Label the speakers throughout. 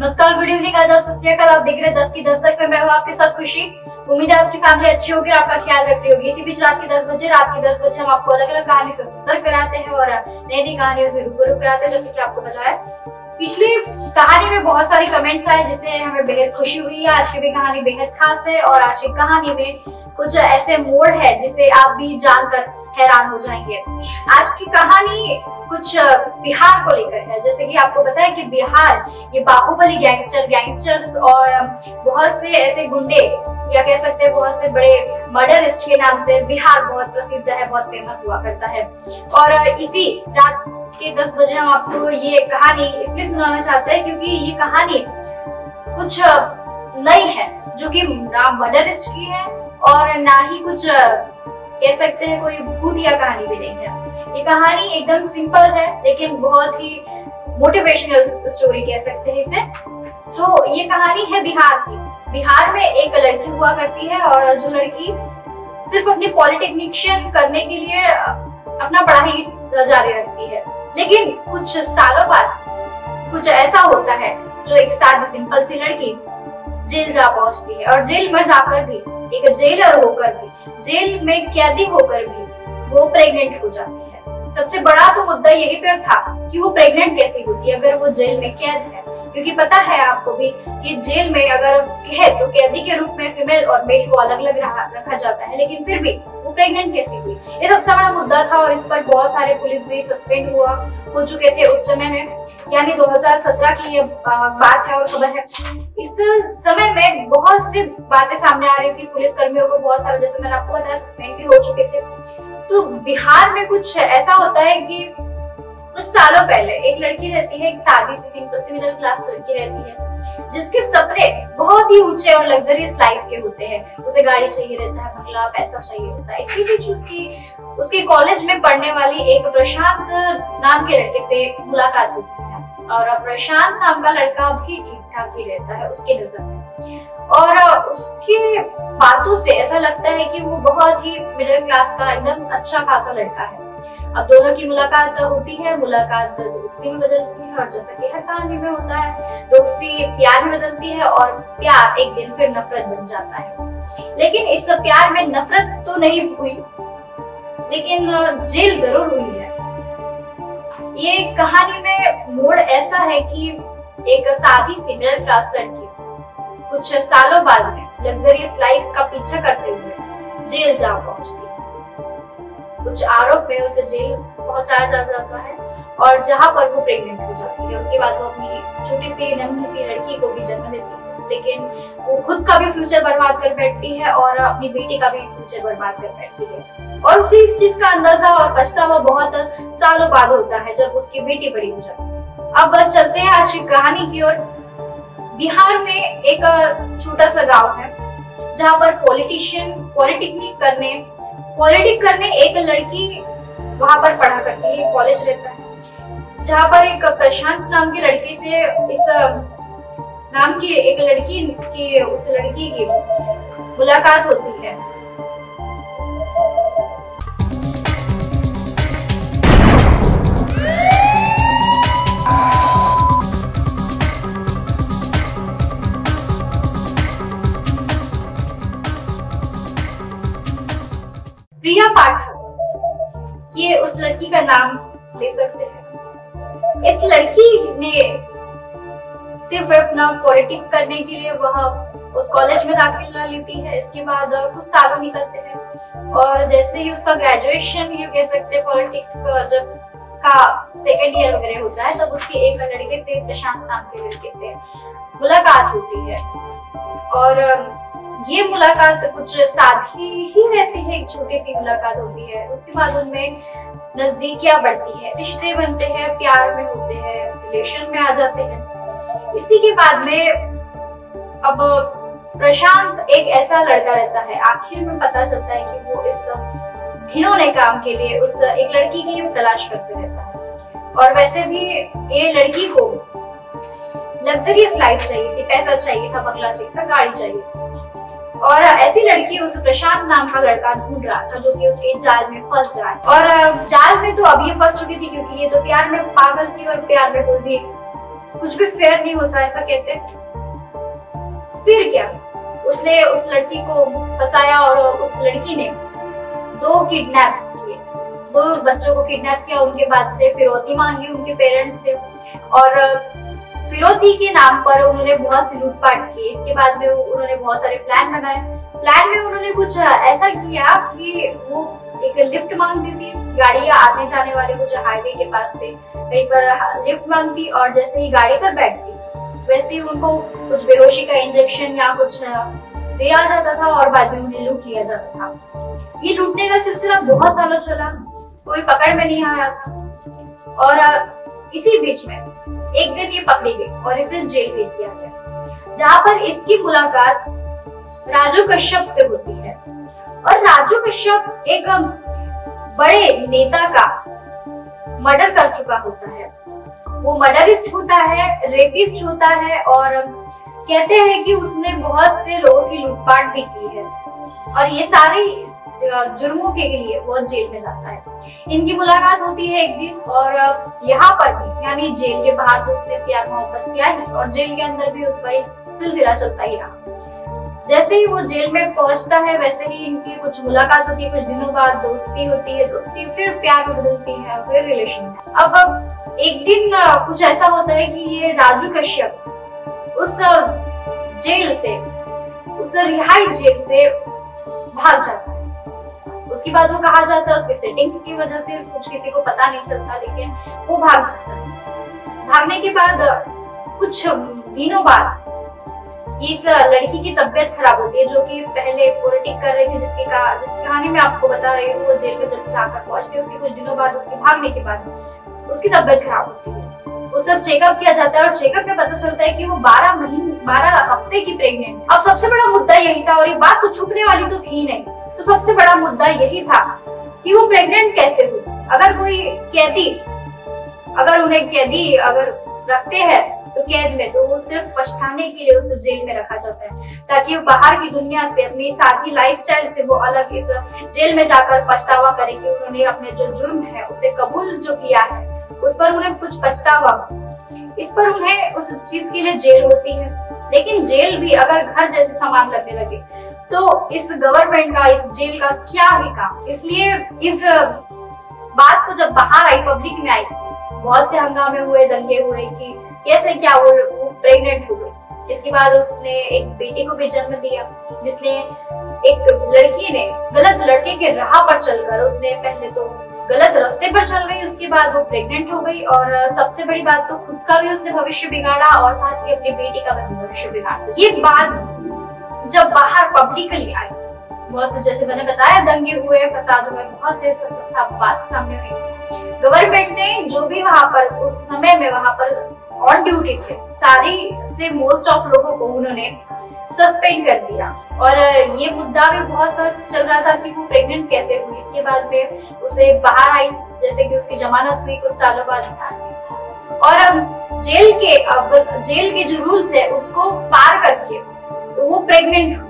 Speaker 1: नमस्कार, good evening, आदाब, सत श्री अकाल। आप देख रहे हैं 10 की दस्तक में। मैं हूं आपके साथ खुशी। उम्मीद है आपकी फैमिली अच्छी होगी और आपका ख्याल रख रही होगी। इसी बीच रात के 10 बजे हम आपको अलग अलग कहानी से सतर्क कराते हैं और नई नई कहानियों से रूबरू कराते हैं। जैसे कि आपको पता है पिछली कहानी में बहुत सारी कमेंट्स आए जिससे हमें बेहद खुशी हुई है। आज की भी कहानी बेहद खास है और आज की कहानी में कुछ ऐसे मोड़ है जिसे आप भी जानकर हैरान हो जाएंगे। आज की कहानी कुछ बिहार को लेकर है। जैसे कि आपको पता है कि बिहार ये बाहुबली गैंगस्टर्स और बहुत से ऐसे गुंडे या कह सकते हैं बहुत से बड़े मर्डरिस्ट के नाम से बिहार बहुत प्रसिद्ध है, बहुत फेमस हुआ करता है। और इसी रात के 10 बजे हम आपको ये कहानी इसलिए सुनाना चाहते हैं क्योंकि ये कहानी कुछ नई है, जो कि ना मर्डरिस्ट की है और ना ही कुछ कह सकते हैं कोई भूतिया कहानी भी नहीं है। ये कहानी एकदम सिंपल है लेकिन बहुत ही मोटिवेशनल स्टोरी कह सकते हैं इसे। तो ये कहानी है बिहार की। बिहार में एक लड़की हुआ करती है और जो लड़की सिर्फ अपनी पॉलिटेक्निशियन करने के लिए अपना पढ़ाई जारी रखती है, लेकिन कुछ सालों बाद कुछ ऐसा होता है जो एक सादी सिंपल सी लड़की जेल जा पहुंचती है और जेल में जाकर भी, एक जेलर होकर भी, जेल में कैदी होकर भी वो प्रेग्नेंट हो जाती है। सबसे बड़ा तो मुद्दा यही पर था कि वो प्रेग्नेंट कैसे होती है अगर वो जेल में कैद है, क्योंकि पता है आपको भी कि जेल में अगर कहे तो कैदी के रूप में फीमेल और मेल को अलग अलग रखा जाता है, लेकिन फिर भी वो प्रेग्नेंट कैसे हुई, ये सबसे बड़ा मुद्दा था। और इस पर बहुत सारे पुलिस भी सस्पेंड हो चुके थे उस समय में, यानी 2017 की ये बात है और खबर है। इस समय में बहुत सी बातें सामने आ रही थी, पुलिस कर्मियों को बहुत सारे, जैसे मैंने आपको बताया, सस्पेंड भी हो चुके थे। तो बिहार में कुछ ऐसा होता है कि कुछ सालों पहले एक लड़की रहती है, एक सादी सी सिंपल सी मिडिल क्लास लड़की रहती है जिसके सपने बहुत ही ऊंचे और लग्जरियस लाइफ के होते हैं। उसे गाड़ी चाहिए रहता है, बंगला, पैसा चाहिए होता है। इसी बीच उसकी कॉलेज में पढ़ने वाली एक प्रशांत नाम के लड़के से मुलाकात होती है और प्रशांत नाम का लड़का भी ठीक ठाक ही रहता है उसके नजर में, और उसकी बातों से ऐसा लगता है कि वो बहुत ही मिडिल क्लास का एकदम अच्छा खासा लड़का है। अब दोनों की मुलाकात होती है, मुलाकात दोस्ती में बदलती है और जैसा कि हर कहानी में होता है दोस्ती प्यार में बदलती है और प्यार एक दिन फिर नफरत बन जाता है। लेकिन इस प्यार में नफरत तो नहीं हुई, लेकिन जेल जरूर हुई है। ये कहानी में मोड़ ऐसा है कि एक सादी सी मिडिल क्लास लड़की कुछ सालों बाद में लग्जरियस लाइफ का पीछा करते हुए जेल जा पहुंचती है। कुछ आरोप में उसे जेल पहुंचाया जाता है और जहां पर वो प्रेग्नेंट हो जाती है। उसके बाद वो अपनी छोटी सी नन्ही सी लड़की को भी जन्म देती है, लेकिन वो खुद का भी फ्यूचर बर्बाद कर बैठती है और अपनी बेटी का भी फ्यूचर बर्बाद कर बैठती है। और उसे इस चीज का अंदाजा और पछतावा बहुत सालों बाद होता है जब उसकी बेटी बड़ी हो जाती है। अब चलते हैं आज की कहानी की ओर। बिहार में एक छोटा सा गांव है जहां पर पॉलिटिक करने एक लड़की वहां पर पढ़ा करती है, कॉलेज रहता है जहां पर एक प्रशांत नाम के लड़के से इस नाम की एक लड़की की उस लड़की की मुलाकात होती है। प्रिया पाठक, ये उस लड़की का नाम ले सकते हैं। इस लड़की ने सिर्फ अपना पॉलिटिक्स करने के लिए वह उस कॉलेज में दाखिला लेती है। इसके बाद कुछ सालों निकलते हैं और जैसे ही उसका ग्रेजुएशन, ये कह सकते हैं पॉलिटिक्स जब का सेकेंड ईयर वगैरह होता है, तब उसकी एक लड़के से, प्रशांत नाम के लड़के से मुलाकात होती है। और ये मुलाकात कुछ सादी ही रहती है, एक छोटी सी मुलाकात होती है। उसके बाद उनमें नजदीकियां बढ़ती है, रिश्ते बनते हैं, प्यार में होते हैं, रिलेशन में आ जाते हैं। इसी के बाद में अब प्रशांत एक ऐसा लड़का रहता है, आखिर में पता चलता है कि वो इस घिनौने काम के लिए उस एक लड़की की तलाश करते रहता है। और वैसे भी ये लड़की को लग्जरियस लाइफ चाहिए थी, पैसा चाहिए था, बंगला चाहिए था, गाड़ी चाहिए थी, और ऐसी लड़की उस प्रशांत नाम का लड़का ढूंढ रहा था जो कि उसके जाल में फंस जाए। और जाल में तो अब ये फंस चुकी थी क्योंकि ये तो प्यार में पागल थी और प्यार में कोई भी कुछ भी फेयर नहीं होता, ऐसा कहते हैं। फिर क्या, उसने उस लड़की को फंसाया और उस लड़की ने 2 किडनैप्स किए, 2 बच्चों को किडनैप किया। उनके बाद से फिरौती मांगी उनके पेरेंट्स से और फिरौती के नाम पर उन्होंने बहुत सी लूटपाट की। इसके बाद में उन्होंने बहुत सारे प्लान बनाए। प्लान में उन्होंने कुछ ऐसा किया कि वो एक लिफ्ट मांगती थी, गाड़ियां आने जाने वाली कुछ हाईवे के पास से कहीं पर लिफ्ट मांगती और जैसे ही गाड़ी पर बैठती वैसे ही उनको कुछ बेहोशी का इंजेक्शन या कुछ दिया जाता था और बाद में उन्हें लूट लिया जाता था। ये लूटने का सिलसिला बहुत सालों चला, कोई पकड़ में नहीं आ रहा था और इसी बीच में एक दिन ये पकड़ी गई और इसे जेल भेज दिया गया, जहाँ पर इसकी मुलाकात राजू कश्यप से होती है। और राजू कश्यप एक बड़े नेता का मर्डर कर चुका होता है, वो मर्डरिस्ट होता है, रेपिस्ट होता है और कहते हैं कि उसने बहुत से लोगों की लूटपाट भी की है और ये सारे जुर्मों के लिए वो जेल में जाता है। इनकी मुलाकात होती है एक दिन और यहाँ पर भी यानी जेल के बाहर तो उसने प्यार मोहब्बत किया ही और जेल के अंदर भी उसका सिलसिला चलता ही रहा। जैसे ही वो जेल में पहुंचता है वैसे ही इनकी कुछ मुलाकात होती है, कुछ दिनों बाद दोस्ती होती है, दोस्ती फिर प्यार में बदलती है, फिर रिलेशन। अब एक दिन कुछ ऐसा होता है कि ये राजू कश्यप उस जेल से, उस रिहाई जेल से भाग जाता है। उसके बाद वो कहा जाता है उसके सेटिंग्स की वजह से, कुछ किसी को पता नहीं चलता, लेकिन वो भाग जाता है। भागने के बाद कुछ दिनों बाद इस लड़की की तबीयत खराब होती है, जो कि पहले पॉलिटिक कर रही थी, जिसकी कहानी मैं आपको बता रही हूँ। वो जेल में जब जाकर पहुंचती है उसके कुछ दिनों बाद, उसके भागने के बाद उसकी तबीयत खराब होती है। उसका चेकअप किया जाता है और चेकअप में पता चलता है कि वो 12 हफ्ते की प्रेग्नेंट है। अब सबसे बड़ा मुद्दा यही था और ये बात तो छुपने वाली तो थी नहीं, तो सबसे बड़ा मुद्दा यही था कि वो प्रेग्नेंट कैसे हुई। अगर कोई कैदी, अगर उन्हें कैदी अगर रखते हैं तो कैद में, तो वो सिर्फ पछताने के लिए उसे जेल में रखा जाता है, ताकि वो बाहर की दुनिया से, अपनी साथी लाइफस्टाइल से वो अलग इस जेल में जाकर पछतावा करे कि उन्होंने अपने जो जुर्म है उसे कबूल जो किया है उस पर उन्हें कुछ पछतावा, इस पर उन्हें उस चीज के लिए जेल होती है। लेकिन जेल भी अगर घर जैसे सामान लगने लगे तो इस गवर्नमेंट का, इस जेल का क्या ही काम। इसलिए इस बात को जब बाहर आई, पब्लिक में आई, बहुत से हंगामे हुए, दंगे हुए कि कैसे क्या वो प्रेग्नेंट हो गई। इसके बाद उसने एक बेटी को भी जन्म दिया, जिसने एक लड़की ने गलत लड़के के राह पर चलकर, उसने पहले तो गलत रास्ते पर चल गई, उसके बाद वो प्रेग्नेंट हो गई और सबसे बड़ी बात तो खुद का भी उसने भविष्य बिगाड़ा और साथ ही अपनी बेटी का भी भविष्य बिगाड़ दिया। ये बात जब बाहर पब्लिकली आई, बहुत से, जैसे मैंने बताया, दंगे हुए, फसाद हुए, बहुत से सब बात सामने हुई। गवर्नमेंट ने जो भी वहां पर उस समय में वहां पर ऑन ड्यूटी थे, सारी से मोस्ट ऑफ लोगों को उन्होंने सस्पेंड कर दिया और ये मुद्दा भी बहुत सख्त चल रहा था कि वो प्रेग्नेंट कैसे हुई। इसके बाद में उसे बाहर आई, जैसे कि उसकी जमानत हुई कुछ सालों बाद और अब जेल के जो रूल्स है उसको पार करके वो प्रेग्नेंट हुई।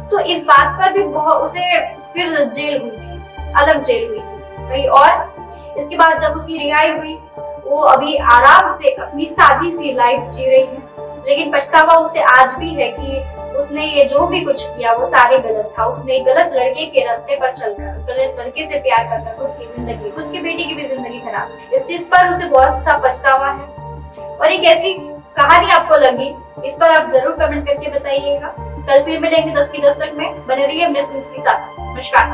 Speaker 1: तो इस बात पर भी बहुत उसे फिर जेल हुई थी, अलग जेल हुई थी कहीं और। इसके बाद जब उसकी रिहाई हुई, वो अभी आराम से अपनी सादी सी लाइफ जी रही है, लेकिन पछतावा उसे आज भी है कि उसने ये जो भी कुछ किया वो सारे गलत था। उसने गलत लड़के के रास्ते पर चलकर, गलत लड़के से प्यार करकर खुद की जिंदगी, खुद की बेटी की भी जिंदगी खराब। इस चीज पर उसे बहुत सा पछतावा है। और एक ऐसी कहानी आपको लगी, इस पर आप जरूर कमेंट करके बताइएगा। कल फिर मिलेंगे 10 की दस्तक में। बने रहिए मिस न्यूज के साथ। नमस्कार।